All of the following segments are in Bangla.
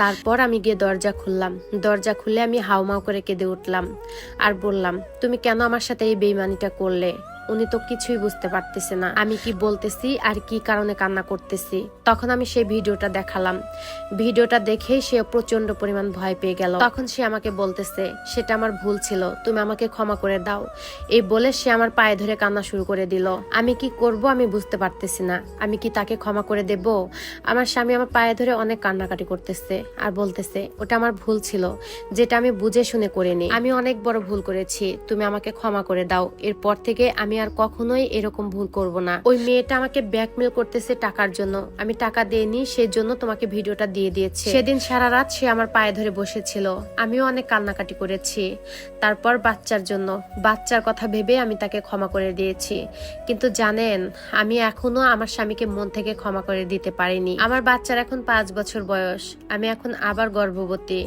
তারপর আমি গিয়ে দরজা খুললাম। দরজা খুলে আমি হাউমাউ করে কেঁদে উঠলাম আর বললাম, তুমি কেন আমার সাথে এই বেইমানিটা করলে? উনি তো কিছুই বুঝতে পারতেছে না আমি কি বলতেছি আর কি কারণে কান্না করতেছি। তখন আমি সেই ভিডিওটা দেখালাম। ভিডিওটা দেখেই সে প্রচন্ড পরিমাণ ভয় পেয়ে গেল। তখন সে আমাকে বলতেছে, সেটা আমার ভুল ছিল, তুমি আমাকে ক্ষমা করে দাও। এই বলে সে আমার পায়ে ধরে কান্না শুরু করে দিল। আমি কি করব আমি বুঝতে পারতেছি না। আমি কি তাকে ক্ষমা করে দেব? আমার স্বামী আমার পায়ে ধরে অনেক কান্নাকাটি করতেছে আর বলতেছে, ওটা আমার ভুল ছিল, যেটা আমি বুঝে শুনে করিনি। আমি অনেক বড় ভুল করেছি, তুমি আমাকে ক্ষমা করে দাও। এরপর থেকে আমি আর কখনোই এরকম ভুল করব না। ওই মেয়েটা আমাকে ব্ল্যাকমেল করতেছে টাকার জন্য, আমি টাকা দেইনি, সেজন্য তোমাকে ভিডিওটা দিয়ে দিয়েছে। সেদিন সারা রাত সে আমার পায়ে ধরে বসেছিল, আমিও অনেক কান্নাকাটি করেছি। তারপর বাচ্চার জন্য, বাচ্চার কথা ভেবে আমি তাকে ক্ষমা করে দিয়েছি। কিন্তু জানেন, আমি এখনো আমার স্বামীকে মন থেকে ক্ষমা করে দিতে পারিনি। আমার বাচ্চার এখন 5 বছর বয়স, আমি এখন আবার গর্ভবতী।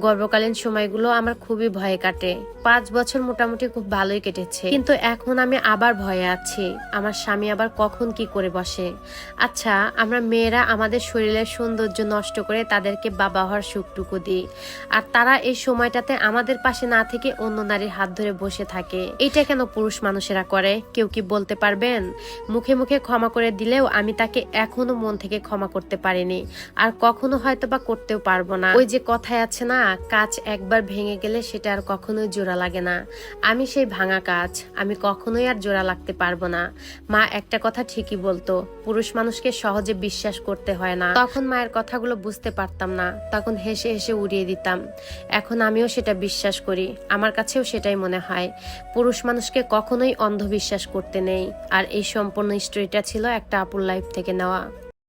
গর্ভকালীন সময়গুলো আমার খুবই ভয়ে কাটে। 5 বছর মোটামুটি খুব ভালোই কেটেছে, কিন্তু এখন আমি আবার ভয়ে আছি, আমার স্বামী আবার কখন কি করে বসে। আচ্ছা, আমরা মেয়েরা আমাদের শরীরের সৌন্দর্য নষ্ট করে তাদেরকে বাবা হওয়ার সুখটুকু দিই, আর তারা এই সময়টাতে আমাদের পাশে না থেকে অন্য নারীর হাত ধরে বসে থাকে। এটা কেন পুরুষ মানুষেরা করে, কেউ কি বলতে পারবেন? মুখে মুখে ক্ষমা করে দিলেও আমি তাকে এখনো মন থেকে ক্ষমা করতে পারিনি, আর কখনো হয়তো বা করতেও পারবো না। ওই যে কথায় আছে না, কাঁচ একবার ভেঙে গেলে সেটা আর কখনোই জোড়া লাগে না। আমি সেই ভাঙা কাঁচ, আমি কখনোই আর জোড়া লাগতে পারবো না। মা একটা কথা ঠিকই বলতো, পুরুষ মানুষকে সহজে বিশ্বাস করতে হয় না। তখন মায়ের কথাগুলো বুঝতে পারতাম না, তখন হেসে হেসে উড়িয়ে দিতাম। এখন আমিও সেটা বিশ্বাস করি, আমার কাছেও সেটাই মনে হয়। পুরুষ মানুষকে কখনোই অন্ধবিশ্বাস করতে নেই। আর এই সম্পূর্ণ স্টোরিটা ছিল একটা আপুর লাইফ থেকে নেওয়া।